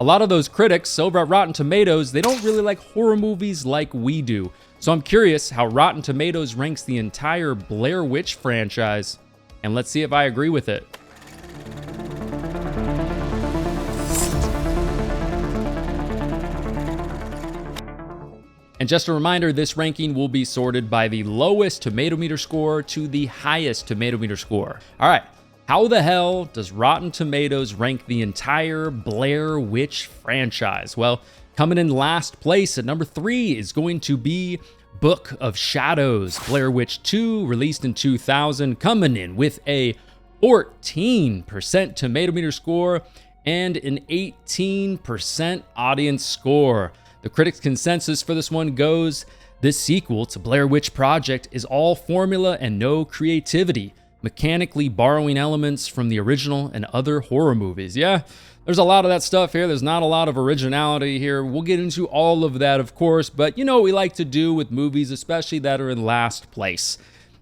A lot of those critics over at Rotten Tomatoes, they don't really like horror movies like we do. So I'm curious how Rotten Tomatoes ranks the entire Blair Witch franchise, and let's see if I agree with it. And just a reminder, this ranking will be sorted by the lowest tomato meter score to the highest tomato meter score. All right, how the hell does Rotten Tomatoes rank the entire Blair Witch franchise? Well, coming in last place at number 3 is going to be Book of Shadows. Blair Witch 2, released in 2000, coming in with a 14% tomato meter score and an 18% audience score. The critics' consensus for this one goes, this sequel to Blair Witch Project is all formula and no creativity, mechanically borrowing elements from the original and other horror movies. Yeah, there's a lot of that stuff here. There's not a lot of originality here. We'll get into all of that, of course, but you know what we like to do with movies, especially that are in last place.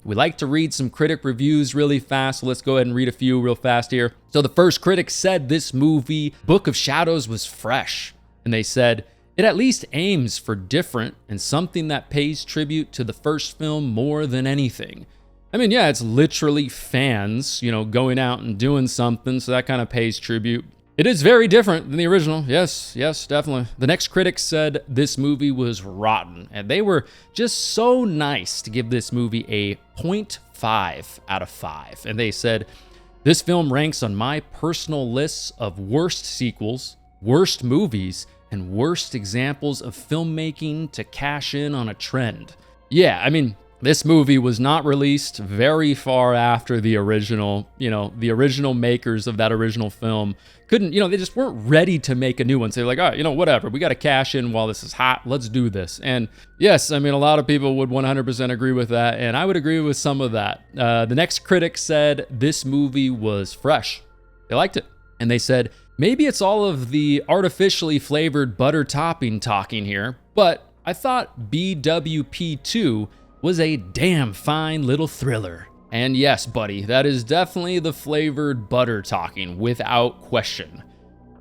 We like to read some critic reviews really fast, so let's go ahead and read a few real fast here. So the first critic said this movie, Book of Shadows, was fresh, and they said, it at least aims for different and something that pays tribute to the first film more than anything. I mean, yeah, it's literally fans, you know, going out and doing something, so that kind of pays tribute. It is very different than the original. Yes, definitely. The next critic said this movie was rotten, and they were just so nice to give this movie a 0.5 out of 5. And they said, this film ranks on my personal lists of worst sequels, worst movies, and worst examples of filmmaking to cash in on a trend. Yeah, I mean, this movie was not released very far after the original. You know, the original makers of that original film couldn't, you know, they just weren't ready to make a new one. So they're like, all right, you know, whatever, we got to cash in while this is hot. Let's do this. And yes, I mean, a lot of people would 100% agree with that, and I would agree with some of that. The next critic said this movie was fresh. They liked it. And they said, maybe it's all of the artificially flavored butter topping talking here, but I thought BWP2 was a damn fine little thriller. And yes, buddy, that is definitely the flavored butter talking, without question.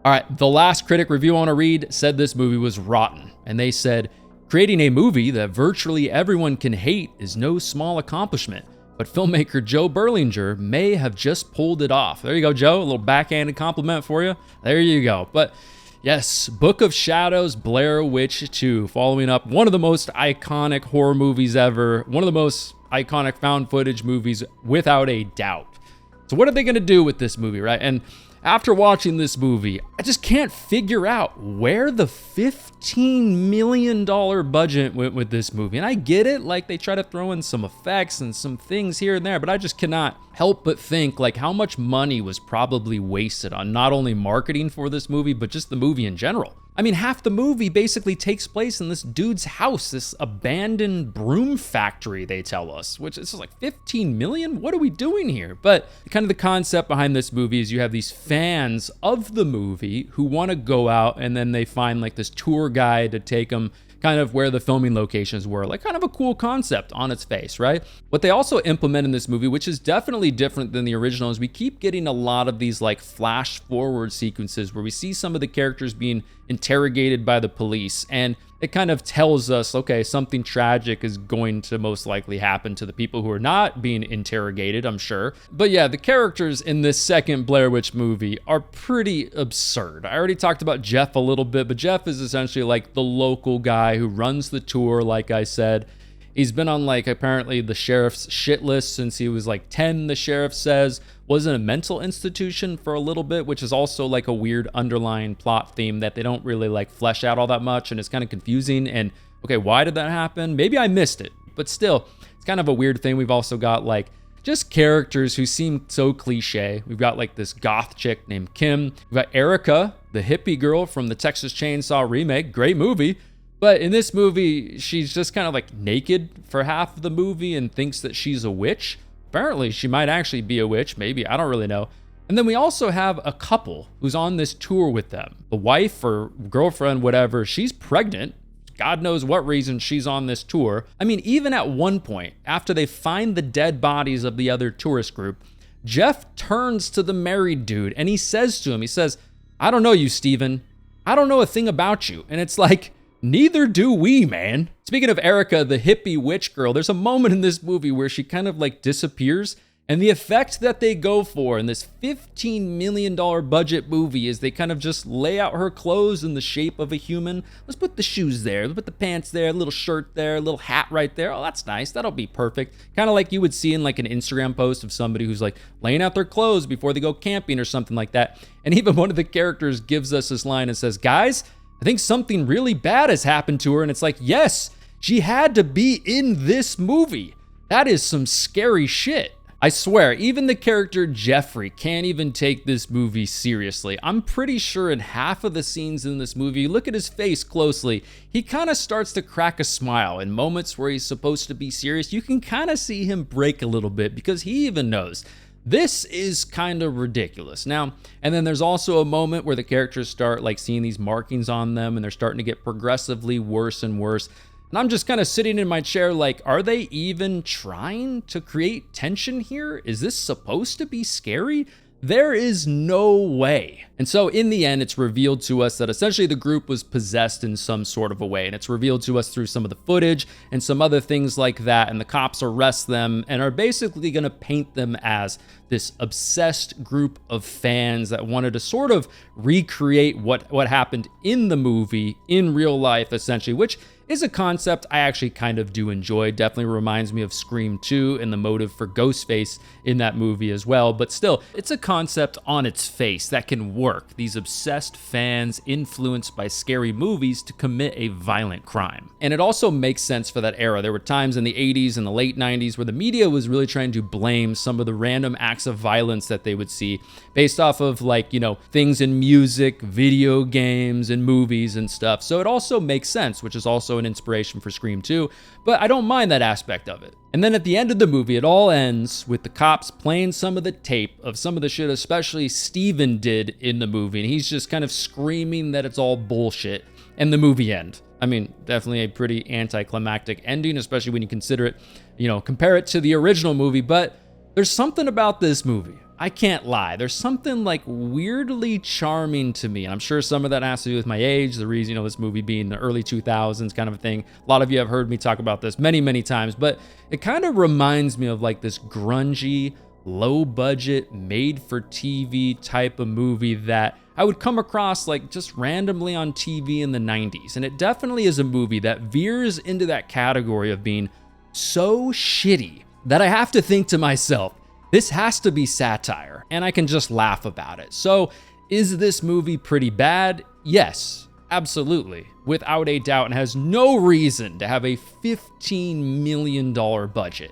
All right, the last critic review I want to read said this movie was rotten. And they said, creating a movie that virtually everyone can hate is no small accomplishment, but filmmaker Joe Berlinger may have just pulled it off. There you go, Joe. A little backhanded compliment for you. There you go. But yes, Book of Shadows, Blair Witch 2, following up one of the most iconic horror movies ever, one of the most iconic found footage movies without a doubt. So what are they going to do with this movie, right? And after watching this movie, I just can't figure out where the $15 million budget went with this movie. And I get it, like they try to throw in some effects and some things here and there, but I just cannot help but think like how much money was probably wasted on not only marketing for this movie, but just the movie in general. I mean, half the movie basically takes place in this dude's house, this abandoned broom factory, they tell us, which is like 15 million? What are we doing here? But kind of the concept behind this movie is you have these fans of the movie who want to go out, and then they find like this tour guide to take them kind of where the filming locations were, like kind of a cool concept on its face, right? What they also implement in this movie, which is definitely different than the original, is we keep getting a lot of these like flash forward sequences where we see some of the characters being interrogated by the police, and it kind of tells us, okay, something tragic is going to most likely happen to the people who are not being interrogated, I'm sure. But yeah, the characters in this second Blair Witch movie are pretty absurd. I already talked about Jeff a little bit, but Jeff is essentially like the local guy who runs the tour, like I said. He's been on like apparently the sheriff's shit list since he was like 10, the sheriff says, was in a mental institution for a little bit, which is also like a weird underlying plot theme that they don't really like flesh out all that much, and it's kind of confusing. And okay, why did that happen? Maybe I missed it, but still, it's kind of a weird thing. We've also got like just characters who seem so cliche. We've got like this goth chick named Kim. We've got Erica, the hippie girl from the Texas Chainsaw remake, great movie. But in this movie, she's just kind of like naked for half of the movie and thinks that she's a witch. Apparently, she might actually be a witch, maybe, I don't really know. And then we also have a couple who's on this tour with them. The wife or girlfriend, whatever, she's pregnant. God knows what reason she's on this tour. I mean, even at one point, after they find the dead bodies of the other tourist group, Jeff turns to the married dude and he says to him, he says, I don't know you, Steven. I don't know a thing about you. And it's like, neither do we, man. Speaking of Erica, the hippie witch girl, there's a moment in this movie where she kind of like disappears. And the effect that they go for in this $15 million budget movie is they kind of just lay out her clothes in the shape of a human. Let's put the shoes there, let's put the pants there, a little shirt there, a little hat right there. Oh, that's nice, that'll be perfect. Kind of like you would see in like an Instagram post of somebody who's like laying out their clothes before they go camping or something like that. And even one of the characters gives us this line and says, guys, I think something really bad has happened to her. And it's like, yes, she had to be in this movie. That is some scary shit. I swear, even the character Jeffrey can't even take this movie seriously. I'm pretty sure in half of the scenes in this movie, you look at his face closely, he kind of starts to crack a smile. In moments where he's supposed to be serious, you can kind of see him break a little bit because he even knows this is kind of ridiculous. Now, and then there's also a moment where the characters start like seeing these markings on them and they're starting to get progressively worse and worse. And I'm just kind of sitting in my chair like, are they even trying to create tension here? Is this supposed to be scary? There is no way. And so in the end, it's revealed to us that essentially the group was possessed in some sort of a way. And it's revealed to us through some of the footage and some other things like that. And the cops arrest them and are basically going to paint them as this obsessed group of fans that wanted to sort of recreate what happened in the movie in real life, essentially, which is a concept I actually kind of do enjoy. Definitely reminds me of Scream 2 and the motive for Ghostface in that movie as well. But still, it's a concept on its face that can work. These obsessed fans influenced by scary movies to commit a violent crime. And it also makes sense for that era. There were times in the 80s and the late 90s where the media was really trying to blame some of the random acts of violence that they would see based off of like, you know, things in music, video games, and movies and stuff. So it also makes sense, which is also an inspiration for Scream 2, but I don't mind that aspect of it. And then at the end of the movie, it all ends with the cops playing some of the tape of some of the shit, especially Steven did in the movie, and he's just kind of screaming that it's all bullshit, and the movie ends. I mean, definitely a pretty anticlimactic ending, especially when you consider it, you know, compare it to the original movie, but there's something about this movie. I can't lie. There's something like weirdly charming to me. And I'm sure some of that has to do with my age, the reason, you know, this movie being the early 2000s kind of a thing. A lot of you have heard me talk about this many, many times, but it kind of reminds me of like this grungy, low budget, made for TV type of movie that I would come across like just randomly on TV in the 90s. And it definitely is a movie that veers into that category of being so shitty that I have to think to myself, this has to be satire, and I can just laugh about it. So, is this movie pretty bad? Yes, absolutely, without a doubt, and has no reason to have a $15 million budget.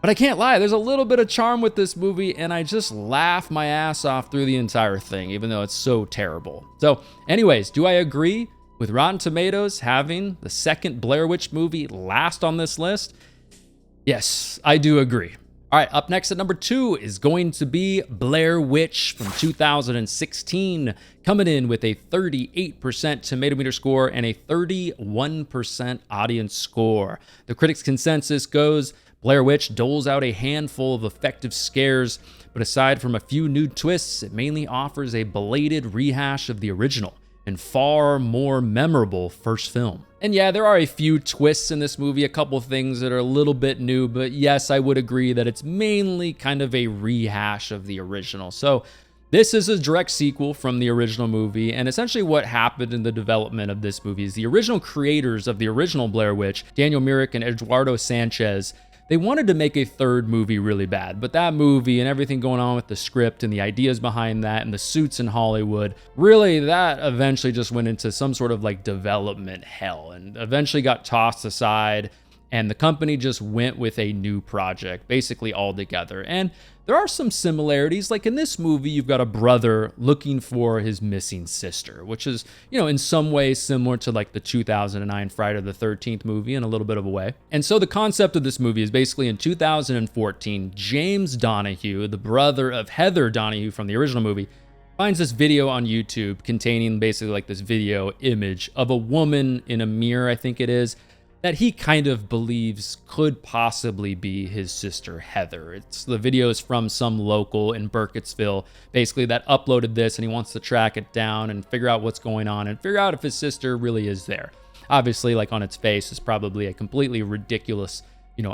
But I can't lie, there's a little bit of charm with this movie, and I just laugh my ass off through the entire thing, even though it's so terrible. So, anyways, do I agree with Rotten Tomatoes having the second Blair Witch movie last on this list? Yes, I do agree. All right, up next at number 2 is going to be Blair Witch from 2016, coming in with a 38% tomato meter score and a 31% audience score. The critics' consensus goes, Blair Witch doles out a handful of effective scares, but aside from a few new twists, it mainly offers a belated rehash of the original and far more memorable first film. And yeah, there are a few twists in this movie, a couple things that are a little bit new, but yes, I would agree that it's mainly kind of a rehash of the original. So this is a direct sequel from the original movie, and essentially what happened in the development of this movie is the original creators of the original Blair Witch, Daniel Myrick and Eduardo Sanchez, they wanted to make a third movie really bad, but that movie and everything going on with the script and the ideas behind that and the suits in Hollywood, really that eventually just went into some sort of like development hell and eventually got tossed aside, and the company just went with a new project basically altogether. And there are some similarities, like in this movie you've got a brother looking for his missing sister, which is, you know, in some ways similar to like the 2009 Friday the 13th movie in a little bit of a way. And so the concept of this movie is basically in 2014, James Donahue, the brother of Heather Donahue from the original movie, finds this video on YouTube containing basically like this video image of a woman in a mirror, I think it is, that he kind of believes could possibly be his sister Heather. The video is from some local in Burkittsville, basically, that uploaded this, and he wants to track it down and figure out what's going on and figure out if his sister really is there. Obviously, like, on its face, is probably a completely ridiculous,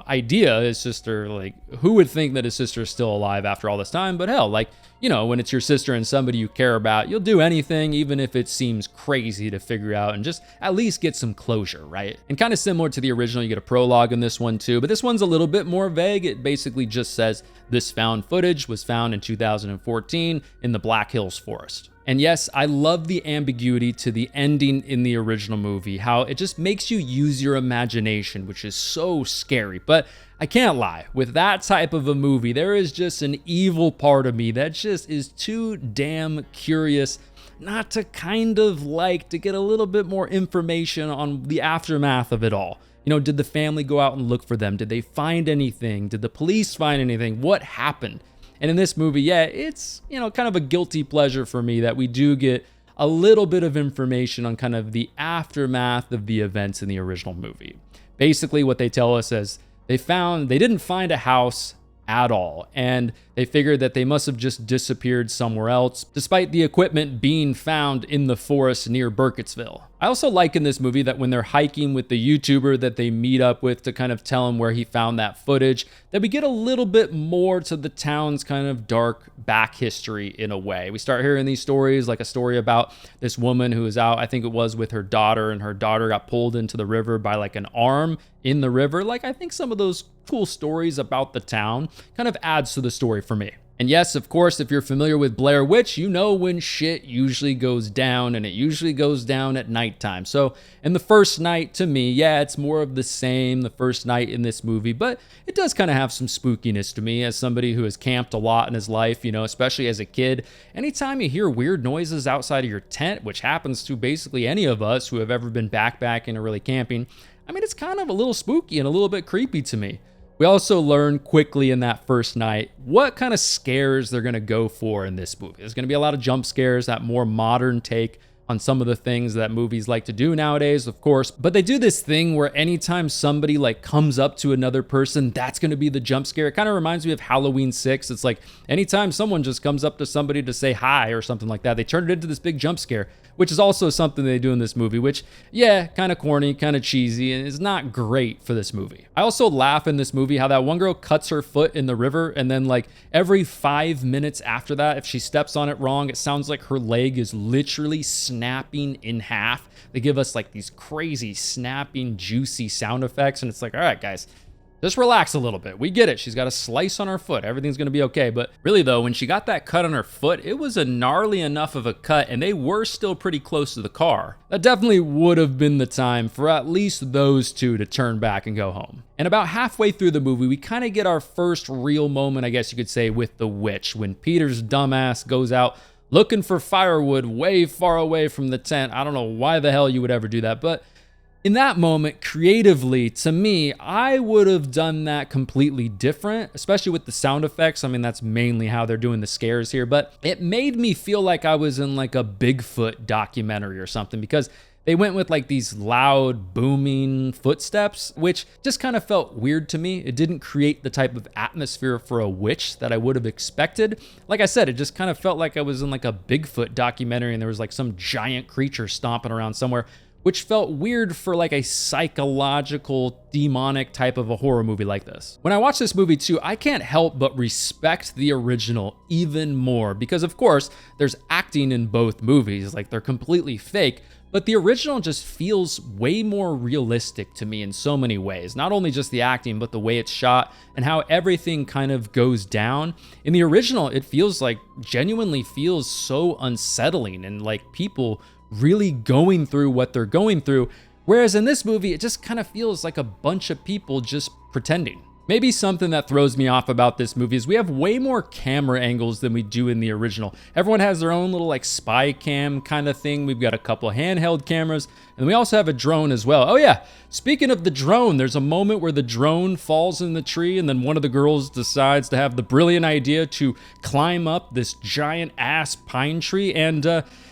idea. His sister, like, who would think that his sister is still alive after all this time? But hell, like, when it's your sister and somebody you care about, you'll do anything, even if it seems crazy, to figure out and just at least get some closure, right? And kind of similar to the original, you get a prologue in this one too, but this one's a little bit more vague. It basically just says, this found footage was found in 2014 in the Black Hills Forest. And yes, I love the ambiguity to the ending in the original movie, how it just makes you use your imagination, which is so scary. But I can't lie, with that type of a movie, there is just an evil part of me that just is too damn curious not to kind of like to get a little bit more information on the aftermath of it all. Did the family go out and look for them? Did they find anything? Did the police find anything? What happened? And in this movie, yeah, it's, kind of a guilty pleasure for me that we do get a little bit of information on kind of the aftermath of the events in the original movie. Basically, what they tell us is they didn't find a house at all, and they figured that they must have just disappeared somewhere else, despite the equipment being found in the forest near Burkittsville. I also like in this movie that when they're hiking with the YouTuber that they meet up with to kind of tell him where he found that footage, that we get a little bit more to the town's kind of dark back history in a way. We start hearing these stories, like a story about this woman who was out, I think it was with her daughter, and her daughter got pulled into the river by like an arm in the river. Like, I think some of those cool stories about the town kind of adds to the story for me. And yes, of course, if you're familiar with Blair Witch, you know when shit usually goes down, and it usually goes down at nighttime. So in the first night, to me, yeah, it's more of the same, the first night in this movie, but it does kind of have some spookiness to me as somebody who has camped a lot in his life, especially as a kid. Anytime you hear weird noises outside of your tent, which happens to basically any of us who have ever been backpacking or really camping, I mean, it's kind of a little spooky and a little bit creepy to me. We also learn quickly in that first night what kind of scares they're going to go for in this movie. There's going to be a lot of jump scares, that more modern take on some of the things that movies like to do nowadays, of course. But they do this thing where anytime somebody like comes up to another person, that's going to be the jump scare. It kind of reminds me of Halloween 6. It's like anytime someone just comes up to somebody to say hi or something like that, they turn it into this big jump scare, which is also something they do in this movie, which, yeah, kind of corny, kind of cheesy, and is not great for this movie. I also laugh in this movie how that one girl cuts her foot in the river, and then like every 5 minutes after that, if she steps on it wrong, it sounds like her leg is literally snapping in half. They give us like these crazy snapping, juicy sound effects, and it's like, all right, guys, just relax a little bit. We get it. She's got a slice on her foot. Everything's going to be okay. But really, though, when she got that cut on her foot, it was a gnarly enough of a cut, and they were still pretty close to the car. That definitely would have been the time for at least those two to turn back and go home. And about halfway through the movie, we kind of get our first real moment, I guess you could say, with the witch, when Peter's dumbass goes out looking for firewood way far away from the tent. I don't know why the hell you would ever do that, but in that moment, creatively, to me, I would have done that completely different, especially with the sound effects. I mean, that's mainly how they're doing the scares here, but it made me feel like I was in like a Bigfoot documentary or something, because they went with like these loud, booming footsteps, which just kind of felt weird to me. It didn't create the type of atmosphere for a witch that I would have expected. Like I said, it just kind of felt like I was in like a Bigfoot documentary and there was like some giant creature stomping around somewhere, which felt weird for like a psychological, demonic type of a horror movie like this. When I watch this movie too, I can't help but respect the original even more, because of course, there's acting in both movies, like they're completely fake, but the original just feels way more realistic to me in so many ways. Not only just the acting, but the way it's shot and how everything kind of goes down. In the original, it feels like, genuinely feels so unsettling, and like people really going through what they're going through. Whereas in this movie, it just kind of feels like a bunch of people just pretending. Maybe something that throws me off about this movie is we have way more camera angles than we do in the original. Everyone has their own little like spy cam kind of thing. We've got a couple handheld cameras, and we also have a drone as well. Oh yeah, speaking of the drone, there's a moment where the drone falls in the tree, and then one of the girls decides to have the brilliant idea to climb up this giant ass pine tree, and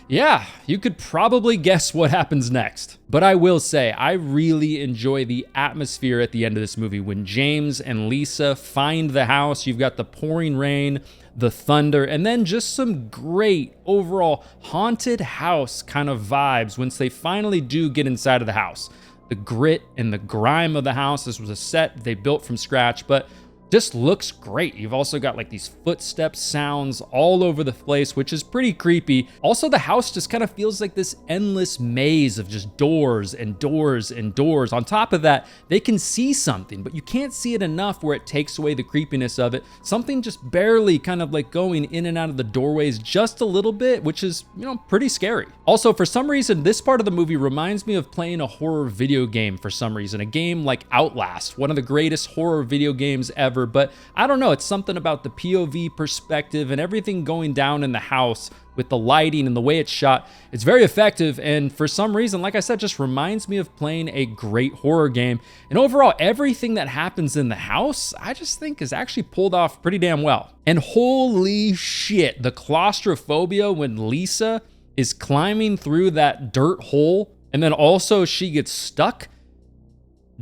yeah, you could probably guess what happens next. But I will say, I really enjoy the atmosphere at the end of this movie. When James and Lisa find the house, you've got the pouring rain, the thunder, and then just some great overall haunted house kind of vibes once they finally do get inside of the house. The grit and the grime of the house. This was a set they built from scratch, but just looks great. You've also got like these footstep sounds all over the place, which is pretty creepy. Also, the house just kind of feels like this endless maze of just doors and doors and doors. On top of that, they can see something, but you can't see it enough where it takes away the creepiness of it. Something just barely kind of like going in and out of the doorways just a little bit, which is, pretty scary. Also, for some reason, this part of the movie reminds me of playing a horror video game for some reason. A game like Outlast, one of the greatest horror video games ever. But I don't know, it's something about the POV perspective and everything going down in the house with the lighting and the way it's shot. It's very effective, and for some reason, like I said, just reminds me of playing a great horror game. And overall, everything that happens in the house, I just think is actually pulled off pretty damn well. And holy shit, the claustrophobia when Lisa is climbing through that dirt hole and then also she gets stuck.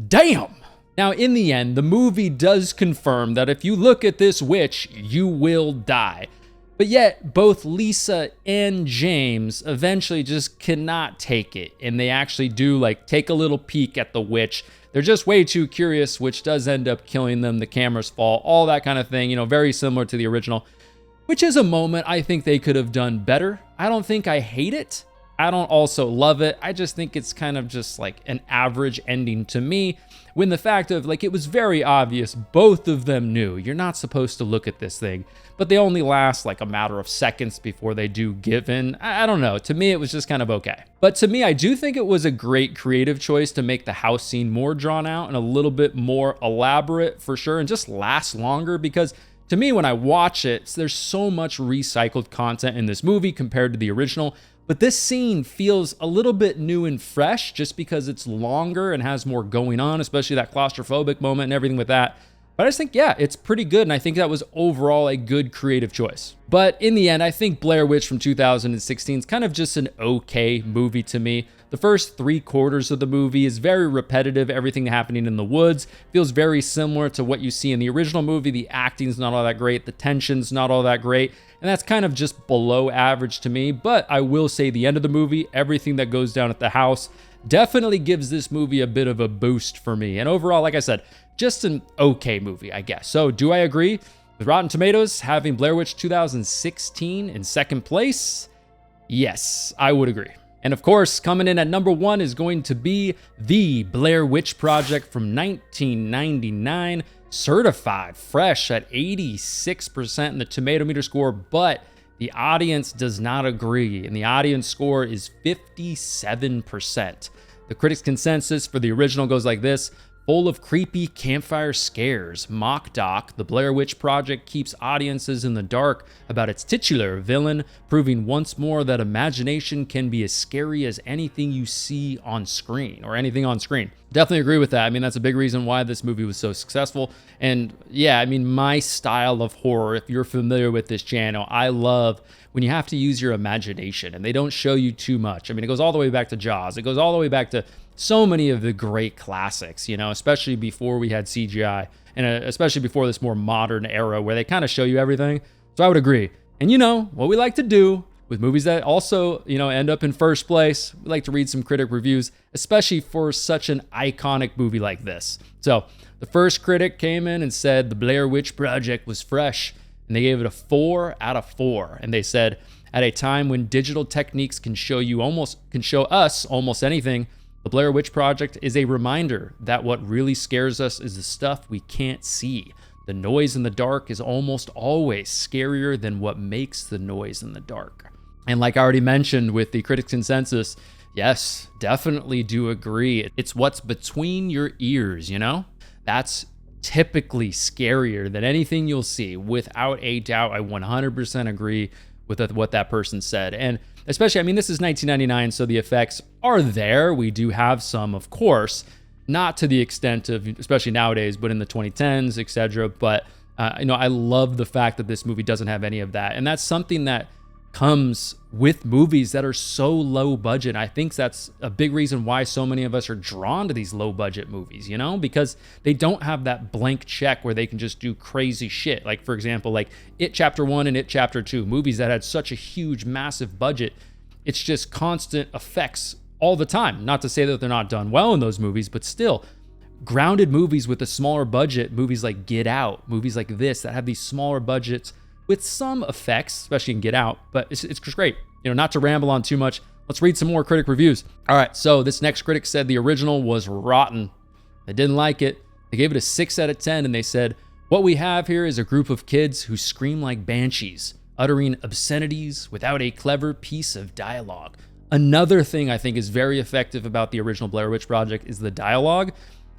Damn! Now, in the end, the movie does confirm that if you look at this witch, you will die. But yet, both Lisa and James eventually just cannot take it. And they actually do take a little peek at the witch. They're just way too curious, which does end up killing them. The cameras fall, all that kind of thing, very similar to the original, which is a moment I think they could have done better. I don't think I hate it. I don't also love it. I just think it's kind of just like an average ending to me, when the fact of it was very obvious both of them knew you're not supposed to look at this thing, but they only last a matter of seconds before they do give in. I don't know. To me, it was just kind of okay. But to me, I do think it was a great creative choice to make the house scene more drawn out and a little bit more elaborate for sure, and just last longer, because to me, when I watch it, there's so much recycled content in this movie compared to the original. But this scene feels a little bit new and fresh just because it's longer and has more going on, especially that claustrophobic moment and everything with that. But I just think, yeah, it's pretty good. And I think that was overall a good creative choice. But in the end, I think Blair Witch from 2016 is kind of just an okay movie to me. The first 3/4 of the movie is very repetitive. Everything happening in the woods feels very similar to what you see in the original movie. The acting's not all that great. The tension's not all that great. And that's kind of just below average to me. But I will say the end of the movie, everything that goes down at the house, definitely gives this movie a bit of a boost for me. And overall, like I said, just an okay movie, I guess. So do I agree with Rotten Tomatoes having Blair Witch 2016 in second place? Yes, I would agree. And of course, coming in at number 1 is going to be The Blair Witch Project from 1999, certified fresh at 86% in the tomato meter score, but the audience does not agree, and the audience score is 57%. The critics' consensus for the original goes like this: full of creepy campfire scares, mock doc, The Blair Witch Project keeps audiences in the dark about its titular villain, proving once more that imagination can be as scary as anything you see on screen, or anything on screen. Definitely agree with that. I mean, that's a big reason why this movie was so successful. And yeah, I mean, my style of horror, if you're familiar with this channel, I love when you have to use your imagination and they don't show you too much. I mean, it goes all the way back to Jaws. It goes all the way back to so many of the great classics, especially before we had CGI, and especially before this more modern era where they kind of show you everything. So I would agree. And what we like to do with movies that also, end up in first place, we like to read some critic reviews, especially for such an iconic movie like this. So the first critic came in and said The Blair Witch Project was fresh, and they gave it a 4 out of 4. And they said, at a time when digital techniques can show us almost anything, The Blair Witch Project is a reminder that what really scares us is the stuff we can't see. The noise in the dark is almost always scarier than what makes the noise in the dark. And like I already mentioned with the critics' consensus, yes, definitely do agree. It's what's between your ears, That's typically scarier than anything you'll see. Without a doubt, I 100% agree with what that person said. And especially, I mean, this is 1999, so the effects are there. We do have some, of course, not to the extent of, especially nowadays, but in the 2010s, etc. But, I love the fact that this movie doesn't have any of that. And that's something that comes with movies that are so low budget. I think that's a big reason why so many of us are drawn to these low budget movies, you know, because they don't have that blank check where they can just do crazy shit. Like, for example, like It Chapter 1 and It Chapter 2, movies that had such a huge, massive budget. It's just constant effects all the time. Not to say that they're not done well in those movies, but still, grounded movies with a smaller budget, movies like Get Out, movies like this that have these smaller budgets with some effects, especially in Get Out, but it's just great. You know, not to ramble on too much, let's read some more critic reviews. All right, so this next critic said the original was rotten. They didn't like it. They gave it a 6 out of 10, and they said, what we have here is a group of kids who scream like banshees, uttering obscenities without a clever piece of dialogue. Another thing I think is very effective about the original Blair Witch Project is the dialogue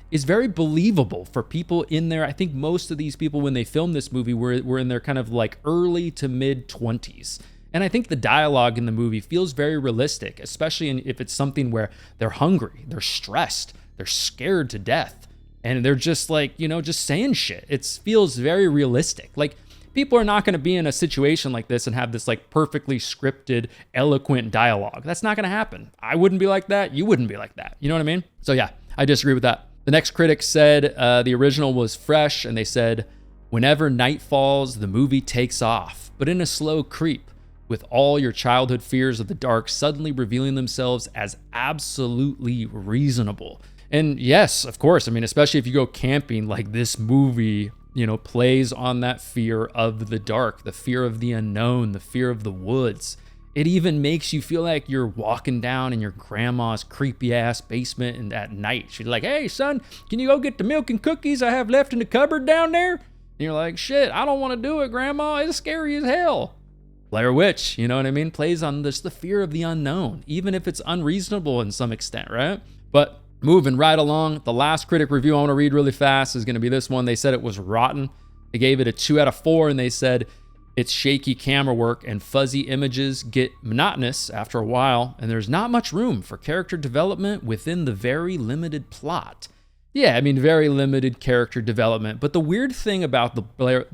is very believable for people in there. I think most of these people, when they filmed this movie, were in their kind of like early to mid 20s. And I think the dialogue in the movie feels very realistic, especially if it's something where they're hungry, they're stressed, they're scared to death, and they're just like, you know, just saying shit. It feels very realistic. Like, people are not going to be in a situation like this and have this like perfectly scripted, eloquent dialogue. That's not going to happen. I wouldn't be like that. You wouldn't be like that. You know what I mean? So yeah, I disagree with that. The next critic said the original was fresh, and they said, whenever night falls, the movie takes off, but in a slow creep, with all your childhood fears of the dark suddenly revealing themselves as absolutely reasonable. And yes, of course, I mean, especially if you go camping, like this movie, you know, plays on that fear of the dark, the fear of the unknown, the fear of the woods. It even makes you feel like you're walking down in your grandma's creepy ass basement and at night. She's like, hey son, can you go get the milk and cookies I have left in the cupboard down there? And you're like, shit, I don't want to do it, grandma. It's scary as hell. Blair Witch, you know what I mean? Plays on this, the fear of the unknown, even if it's unreasonable in some extent, right? But moving right along, the last critic review I want to read really fast is going to be this one. They said it was rotten. They gave it a 2 out of 4, and they said, its shaky camera work and fuzzy images get monotonous after a while, and there's not much room for character development within the very limited plot. Yeah, I mean, very limited character development. But the weird thing about the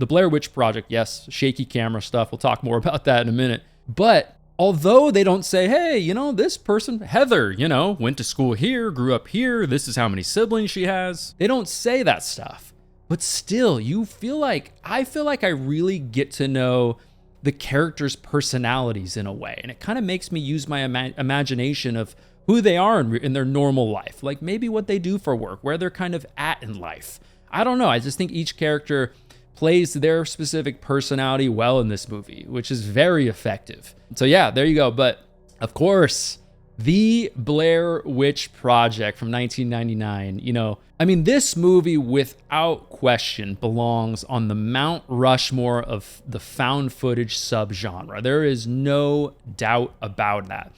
Blair Witch Project, yes, shaky camera stuff, we'll talk more about that in a minute. But although they don't say, hey, you know, this person, Heather, you know, went to school here, grew up here, this is how many siblings she has. They don't say that stuff. But still, I feel like I really get to know the characters' personalities in a way. And it kind of makes me use my imagination of who they are in their normal life. Like maybe what they do for work, where they're kind of at in life. I don't know. I just think each character plays their specific personality well in this movie, which is very effective. So yeah, there you go. But of course, the Blair Witch Project from 1999, you know, I mean, this movie without question belongs on the Mount Rushmore of the found footage subgenre. There is no doubt about that.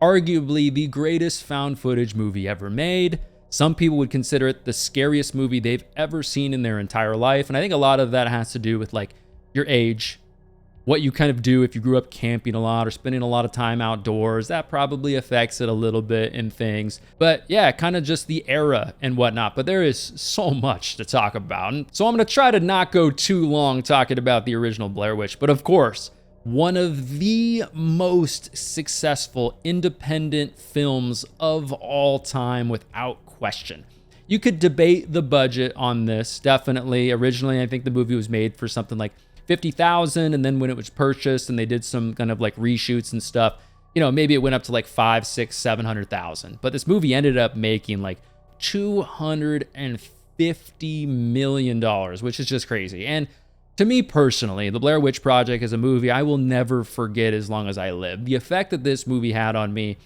Arguably the greatest found footage movie ever made. Some people would consider it the scariest movie they've ever seen in their entire life. And I think a lot of that has to do with like your age, what you kind of do if you grew up camping a lot or spending a lot of time outdoors. That probably affects it a little bit in things. But yeah, kind of just the era and whatnot. But there is so much to talk about. And so I'm going to try to not go too long talking about the original Blair Witch. But of course, one of the most successful independent films of all time without question. You could debate the budget on this, definitely. Originally, I think the movie was made for something like $50,000, and then when it was purchased and they did some kind of like reshoots and stuff, you know, maybe it went up to like 500, 600, 700,000. But this movie ended up making like $250 million, which is just crazy. And to me personally, The Blair Witch Project is a movie I will never forget as long as I live. The effect that this movie had on me,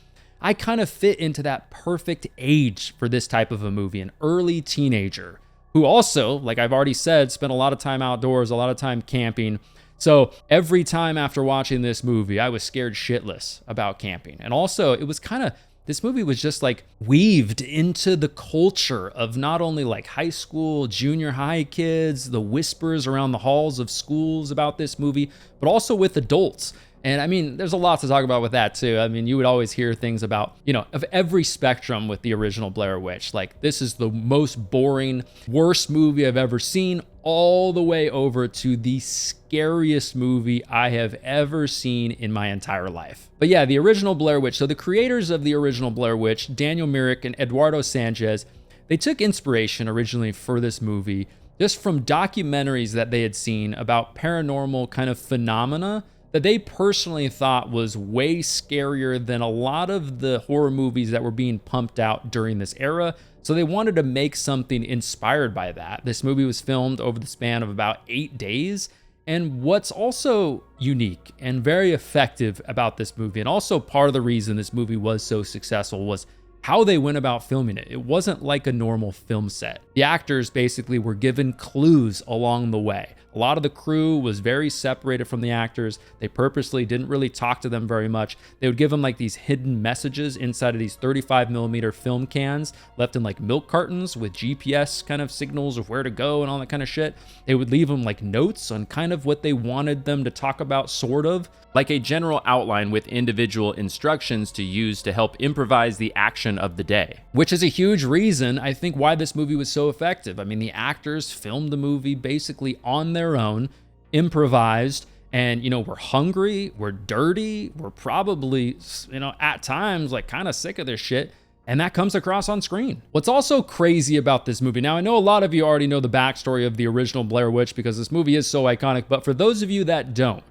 I kind of fit into that perfect age for this type of a movie, an early teenager who also, like I've already said, spent a lot of time outdoors, a lot of time camping. So every time after watching this movie, I was scared shitless about camping. And also, it was kind of, this movie was just like weaved into the culture of not only like high school, junior high kids, the whispers around the halls of schools about this movie, but also with adults. And I mean, there's a lot to talk about with that too. I mean, you would always hear things about, of every spectrum with the original Blair Witch. Like, this is the most boring, worst movie I've ever seen, all the way over to the scariest movie I have ever seen in my entire life. But yeah, the original Blair Witch. So the creators of the original Blair Witch, Daniel Myrick and Eduardo Sanchez, they took inspiration originally for this movie just from documentaries that they had seen about paranormal kind of phenomena that they personally thought was way scarier than a lot of the horror movies that were being pumped out during this era. So they wanted to make something inspired by that. This movie was filmed over the span of about 8 days. And what's also unique and very effective about this movie, and also part of the reason this movie was so successful, was how they went about filming it. It wasn't like a normal film set. The actors basically were given clues along the way. A lot of the crew was very separated from the actors. They purposely didn't really talk to them very much. They would give them like these hidden messages inside of these 35mm film cans left in like milk cartons with GPS kind of signals of where to go and all that kind of shit. They would leave them like notes on kind of what they wanted them to talk about, sort of. Like a general outline with individual instructions to use to help improvise the action of the day. Which is a huge reason, I think, why this movie was so effective. I mean, the actors filmed the movie basically on their own, improvised, and, we're hungry, we're dirty, we're probably, at times, like, kind of sick of this shit. And that comes across on screen. What's also crazy about this movie, now I know a lot of you already know the backstory of the original Blair Witch because this movie is so iconic, but for those of you that don't,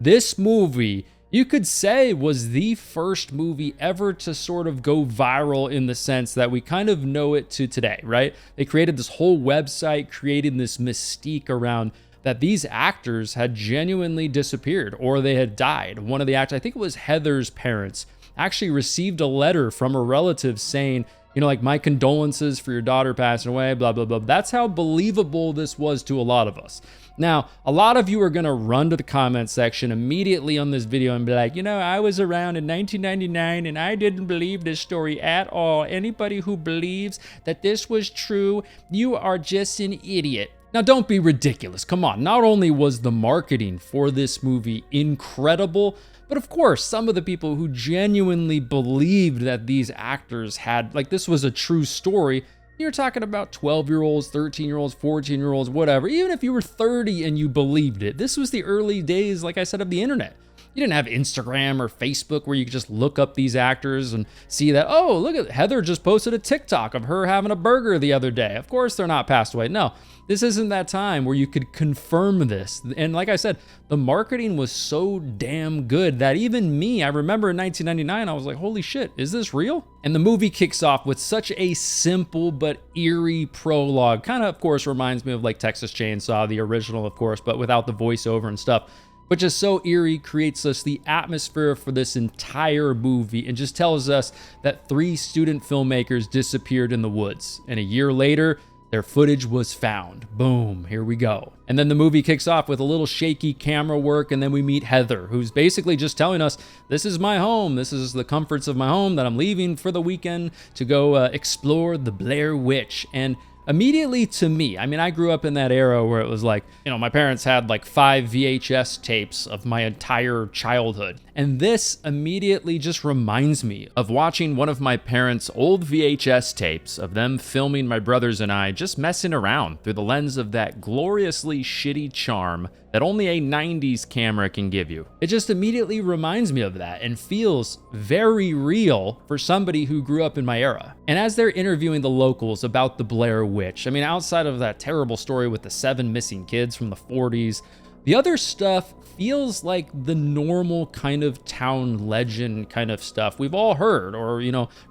this movie, you could say, was the first movie ever to sort of go viral in the sense that we kind of know it to today, right? They created this whole website, creating this mystique around that these actors had genuinely disappeared or they had died. One of the actors, I think it was Heather's parents, actually received a letter from a relative saying, like, my condolences for your daughter passing away, blah, blah, blah. That's how believable this was to a lot of us. Now, a lot of you are going to run to the comment section immediately on this video and be like, I was around in 1999 and I didn't believe this story at all. Anybody who believes that this was true, you are just an idiot. Now, don't be ridiculous. Come on. Not only was the marketing for this movie incredible, but of course, some of the people who genuinely believed that these actors had, like, this was a true story, you're talking about 12-year-olds, 13-year-olds, 14-year-olds, whatever. Even if you were 30 and you believed it, this was the early days, like I said, of the internet. You didn't have Instagram or Facebook where you could just look up these actors and see that, oh, look at Heather just posted a TikTok of her having a burger the other day. Of course, they're not passed away. No, this isn't that time where you could confirm this. And like I said, the marketing was so damn good that even me, I remember in 1999, I was like, holy shit, is this real? And the movie kicks off with such a simple but eerie prologue. Kind of course, reminds me of like Texas Chainsaw, the original, of course, but without the voiceover and stuff. Which is so eerie, creates us the atmosphere for this entire movie and just tells us that 3 student filmmakers disappeared in the woods. And a year later, their footage was found. Boom, here we go. And then the movie kicks off with a little shaky camera work, and then we meet Heather, who's basically just telling us, this is my home. This is the comforts of my home that I'm leaving for the weekend to go explore the Blair Witch. And immediately to me, I mean, I grew up in that era where it was like, my parents had like 5 VHS tapes of my entire childhood. And this immediately just reminds me of watching one of my parents' old VHS tapes of them filming my brothers and I just messing around through the lens of that gloriously shitty charm that only a 90s camera can give you. It just immediately reminds me of that and feels very real for somebody who grew up in my era. And as they're interviewing the locals about the Blair Witch, I mean, outside of that terrible story with the 7 missing kids from the 40s, the other stuff feels like the normal kind of town legend kind of stuff we've all heard or,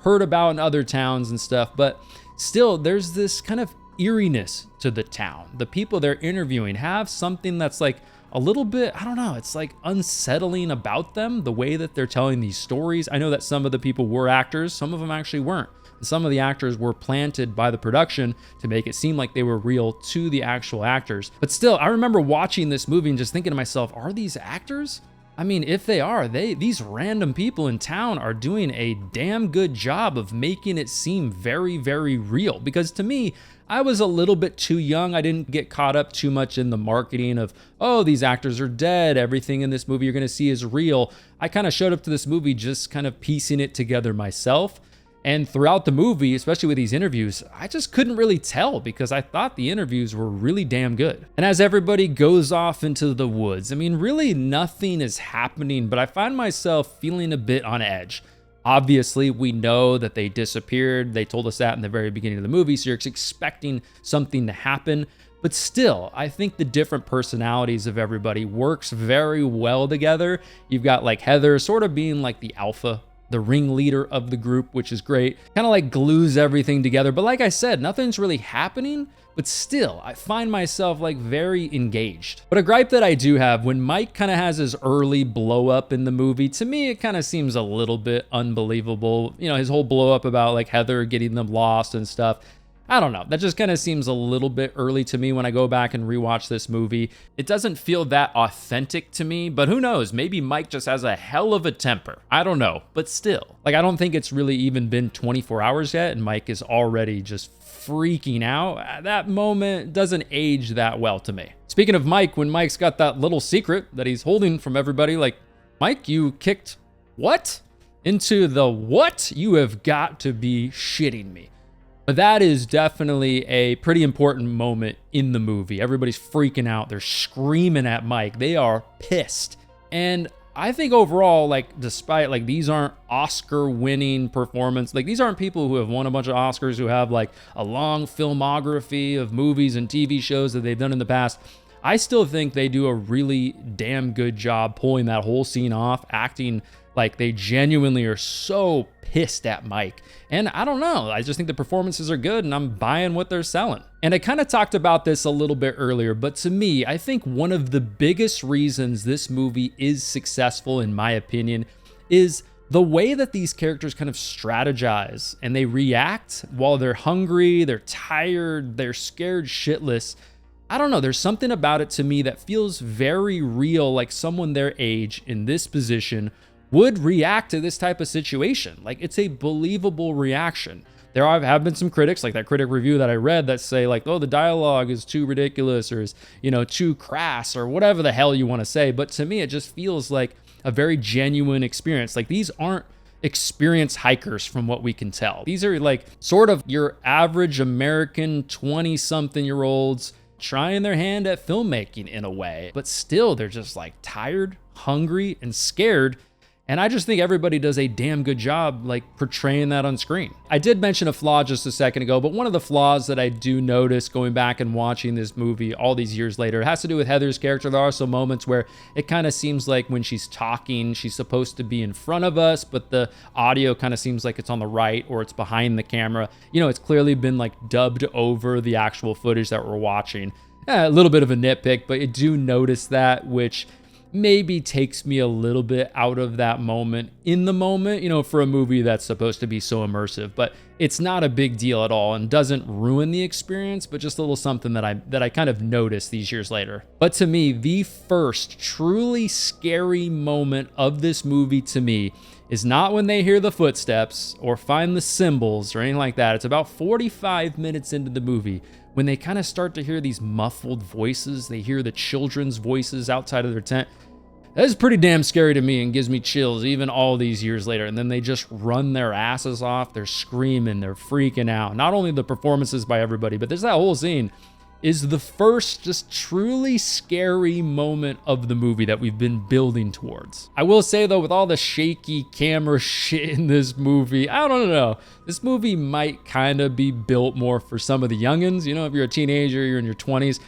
heard about in other towns and stuff. But still, there's this kind of eeriness to the town. The people they're interviewing have something that's like a little bit, I don't know, it's like unsettling about them, the way that they're telling these stories. I know that some of the people were actors, some of them actually weren't. Some of the actors were planted by the production to make it seem like they were real to the actual actors. But still, I remember watching this movie and just thinking to myself, are these actors? I mean, if they are, these random people in town are doing a damn good job of making it seem very, very real. Because to me, I was a little bit too young. I didn't get caught up too much in the marketing of, oh, these actors are dead, everything in this movie you're gonna see is real. I kind of showed up to this movie just kind of piecing it together myself. And throughout the movie, especially with these interviews, I just couldn't really tell because I thought the interviews were really damn good. And as everybody goes off into the woods, I mean, really nothing is happening, but I find myself feeling a bit on edge. Obviously, we know that they disappeared. They told us that in the very beginning of the movie, so you're expecting something to happen. But still, I think the different personalities of everybody works very well together. You've got like Heather sort of being like the alpha, the ringleader of the group, which is great. Kind of like glues everything together. But like I said, nothing's really happening, but still, I find myself like very engaged. But a gripe that I do have, when Mike kind of has his early blow up in the movie, to me, it kind of seems a little bit unbelievable. You know, his whole blow up about like Heather getting them lost and stuff. I don't know. That just kind of seems a little bit early to me when I go back and rewatch this movie. It doesn't feel that authentic to me, but who knows? Maybe Mike just has a hell of a temper. I don't know, but still. Like, I don't think it's really even been 24 hours yet, and Mike is already just freaking out. That moment doesn't age that well to me. Speaking of Mike, when Mike's got that little secret that he's holding from everybody, like, Mike, you kicked what? Into the what? You have got to be shitting me. But that is definitely a pretty important moment in the movie. Everybody's freaking out. They're screaming at Mike. They are pissed. And I think overall, like, despite, like, these aren't Oscar-winning performance, like, these aren't people who have won a bunch of Oscars, who have, like, a long filmography of movies and TV shows that they've done in the past. I still think they do a really damn good job pulling that whole scene off, acting like they genuinely are so pissed at Mike. And I don't know, I just think the performances are good and I'm buying what they're selling. And I kind of talked about this a little bit earlier, but to me, I think one of the biggest reasons this movie is successful, in my opinion, is the way that these characters kind of strategize and they react while they're hungry, they're tired, they're scared shitless. I don't know, there's something about it to me that feels very real, like someone their age in this position would react to this type of situation. Like, it's a believable reaction. There have been some critics, like that critic review that I read, that say like, oh, the dialogue is too ridiculous or is, you know, too crass or whatever the hell you want to say. But to me, it just feels like a very genuine experience. Like, these aren't experienced hikers from what we can tell. These are like sort of your average American 20-something-year-olds trying their hand at filmmaking in a way, but still they're just like tired, hungry, and scared. And I just think everybody does a damn good job like portraying that on screen. I did mention a flaw just a second ago, but one of the flaws that I do notice going back and watching this movie all these years later has to do with Heather's character. There are some moments where it kind of seems like when she's talking, she's supposed to be in front of us, but the audio kind of seems like it's on the right or it's behind the camera. You know, it's clearly been like dubbed over the actual footage that we're watching. A little bit of a nitpick, but I do notice that, which maybe takes me a little bit out of that moment in the moment, you know, for a movie that's supposed to be so immersive. But it's not a big deal at all and doesn't ruin the experience, but just a little something that I kind of noticed these years later. But to me, the first truly scary moment of this movie to me is not when they hear the footsteps or find the symbols or anything like that. It's about 45 minutes into the movie when they kind of start to hear these muffled voices. They hear the children's voices outside of their tent. That is pretty damn scary to me and gives me chills even all these years later. And then they just run their asses off. They're screaming, they're freaking out. Not only the performances by everybody, but there's that whole scene is the first just truly scary moment of the movie that we've been building towards. I will say though, with all the shaky camera shit in this movie, I don't know. This movie might kind of be built more for some of the youngins. You know, if you're a teenager, you're in your 20s.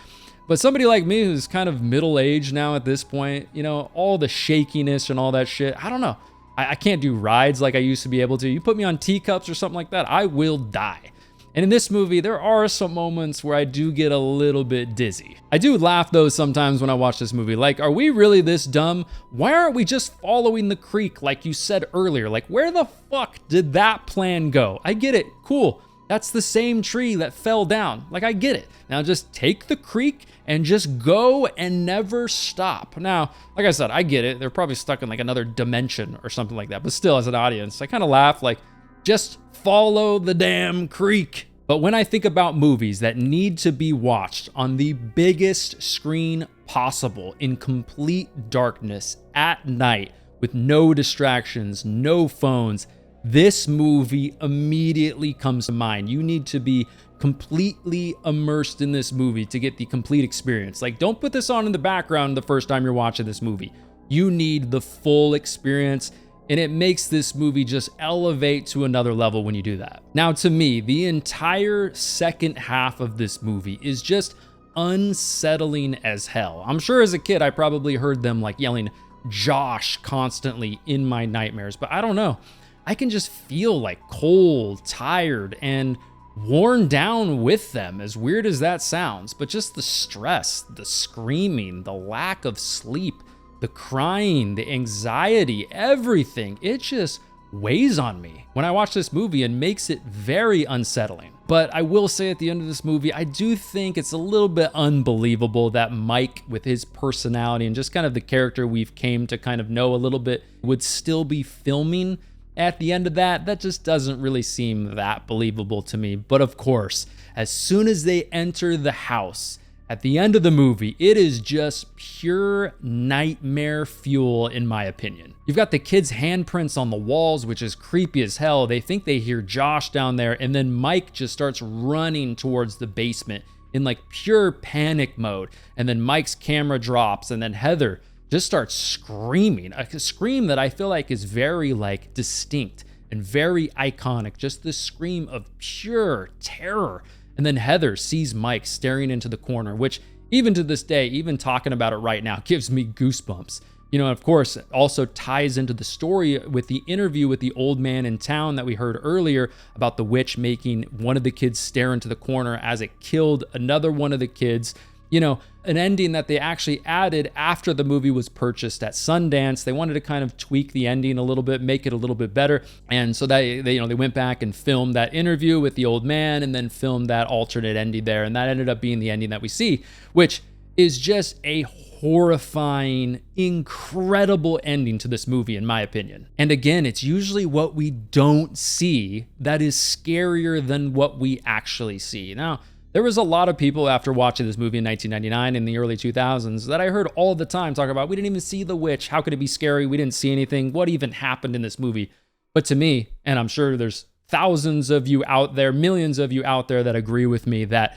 But somebody like me who's kind of middle-aged now at this point, you know, all the shakiness and all that shit, I don't know. I can't do rides like I used to be able to. You put me on teacups or something like that, I will die. And in this movie, there are some moments where I do get a little bit dizzy. I do laugh though sometimes when I watch this movie. Like, are we really this dumb? Why aren't we just following the creek like you said earlier? Like, where the fuck did that plan go? I get it, cool. That's the same tree that fell down. Like, I get it. Now just take the creek and just go and never stop. Now, like I said, I get it. They're probably stuck in like another dimension or something like that. But still, as an audience, I kind of laugh like, just follow the damn creek. But when I think about movies that need to be watched on the biggest screen possible in complete darkness at night with no distractions, no phones, this movie immediately comes to mind. You need to be completely immersed in this movie to get the complete experience. Like, don't put this on in the background the first time you're watching this movie. You need the full experience, and it makes this movie just elevate to another level when you do that. Now, to me, the entire second half of this movie is just unsettling as hell. I'm sure as a kid, I probably heard them like yelling Josh constantly in my nightmares, but I don't know. I can just feel like cold, tired, and worn down with them, as weird as that sounds. But just the stress, the screaming, the lack of sleep, the crying, the anxiety, everything, it just weighs on me when I watch this movie and makes it very unsettling. But I will say at the end of this movie, I do think it's a little bit unbelievable that Mike, with his personality and just kind of the character we've came to kind of know a little bit, would still be filming at the end of that. That just doesn't really seem that believable to me. But of course, as soon as they enter the house at the end of the movie, it is just pure nightmare fuel, in my opinion. You've got the kids' handprints on the walls, which is creepy as hell. They think they hear Josh down there, and then Mike just starts running towards the basement in like pure panic mode. And then Mike's camera drops, and then Heather just starts screaming, a scream that I feel like is very like distinct and very iconic, just this scream of pure terror. And then Heather sees Mike staring into the corner, which even to this day, even talking about it right now, gives me goosebumps. You know, of course, it also ties into the story with the interview with the old man in town that we heard earlier about the witch making one of the kids stare into the corner as it killed another one of the kids. You know, an ending that they actually added after the movie was purchased at Sundance. They wanted to kind of tweak the ending a little bit, make it a little bit better. And so that they went back and filmed that interview with the old man and then filmed that alternate ending there. And that ended up being the ending that we see, which is just a horrifying, incredible ending to this movie, in my opinion. And again, it's usually what we don't see that is scarier than what we actually see. Now, there was a lot of people after watching this movie in 1999 in the early 2000s that I heard all the time talk about, we didn't even see the witch. How could it be scary? We didn't see anything. What even happened in this movie? But to me, and I'm sure there's thousands of you out there, millions of you out there that agree with me, that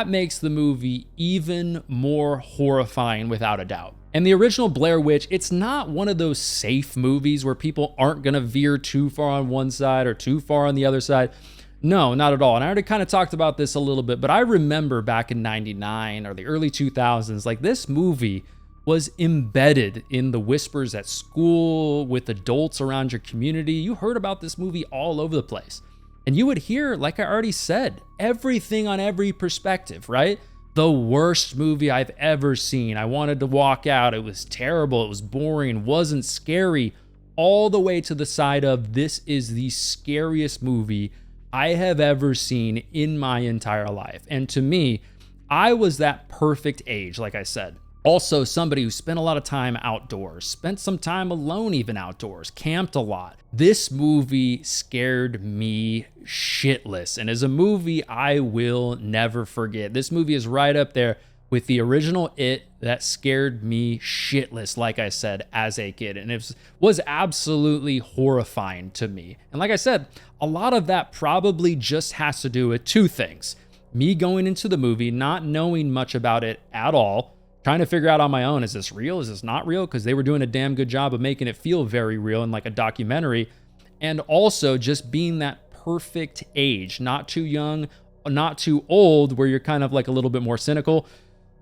makes the movie even more horrifying without a doubt. And the original Blair Witch, it's not one of those safe movies where people aren't gonna veer too far on one side or too far on the other side. No, not at all. And I already kind of talked about this a little bit, but I remember back in 99 or the early 2000s, like this movie was embedded in the whispers at school with adults around your community. You heard about this movie all over the place. And you would hear, like I already said, everything on every perspective, right? The worst movie I've ever seen. I wanted to walk out. It was terrible. It was boring. Wasn't scary. All the way to the side of, this is the scariest movie I have ever seen in my entire life. And to me, I was that perfect age, like I said. Also, somebody who spent a lot of time outdoors, spent some time alone even outdoors, camped a lot. This movie scared me shitless, and as a movie I will never forget. This movie is right up there with the original It that scared me shitless, like I said, as a kid. And it was absolutely horrifying to me. And like I said, a lot of that probably just has to do with two things. Me going into the movie, not knowing much about it at all, trying to figure out on my own, is this real? Is this not real? Because they were doing a damn good job of making it feel very real and like a documentary. And also just being that perfect age, not too young, not too old, where you're kind of like a little bit more cynical.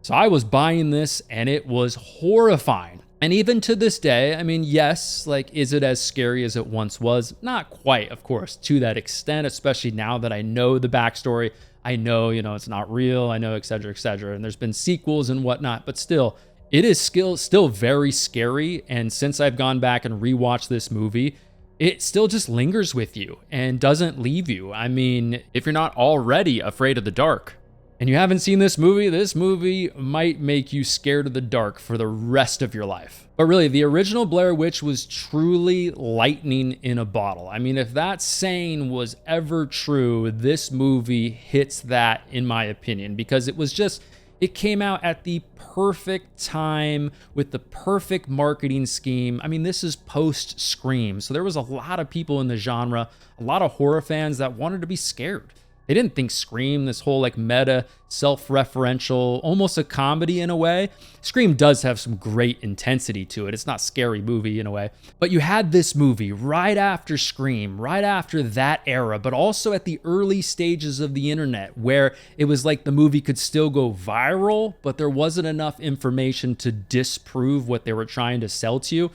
So I was buying this and it was horrifying. And even to this day, I mean, yes, like, is it as scary as it once was? Not quite, of course, to that extent, especially now that I know the backstory. I know, it's not real. I know, et cetera, and there's been sequels and whatnot, but still, it is still very scary. And since I've gone back and rewatched this movie, it still just lingers with you and doesn't leave you. I mean, if you're not already afraid of the dark and you haven't seen this movie might make you scared of the dark for the rest of your life. But really, the original Blair Witch was truly lightning in a bottle. I mean, if that saying was ever true, this movie hits that, in my opinion, because it came out at the perfect time with the perfect marketing scheme. I mean, this is post Scream, so there was a lot of people in the genre, a lot of horror fans that wanted to be scared. They didn't think Scream, this whole like meta, self-referential, almost a comedy in a way. Scream does have some great intensity to it. It's not a scary movie in a way. But you had this movie right after Scream, right after that era, but also at the early stages of the internet where it was like the movie could still go viral, but there wasn't enough information to disprove what they were trying to sell to you.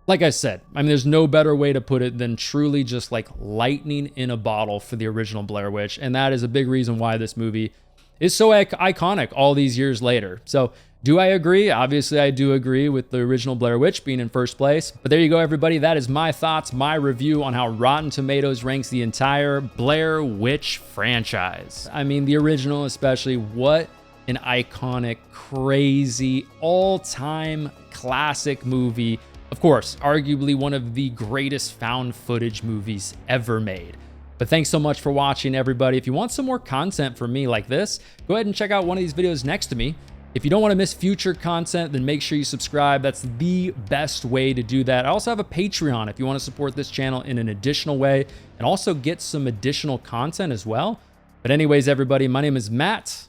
Like I said, I mean, there's no better way to put it than truly just like lightning in a bottle for the original Blair Witch. And that is a big reason why this movie is so iconic all these years later. So do I agree? Obviously, I do agree with the original Blair Witch being in first place. But there you go, everybody. That is my thoughts, my review on how Rotten Tomatoes ranks the entire Blair Witch franchise. I mean, the original especially, what an iconic, crazy, all-time classic movie. Of course, arguably one of the greatest found footage movies ever made. But thanks so much for watching, everybody. If you want some more content from me like this, go ahead and check out one of these videos next to me. If you don't want to miss future content, then make sure you subscribe. That's the best way to do that. I also have a Patreon if you want to support this channel in an additional way and also get some additional content as well. But anyways, everybody, my name is Matt,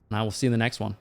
and I will see you in the next one.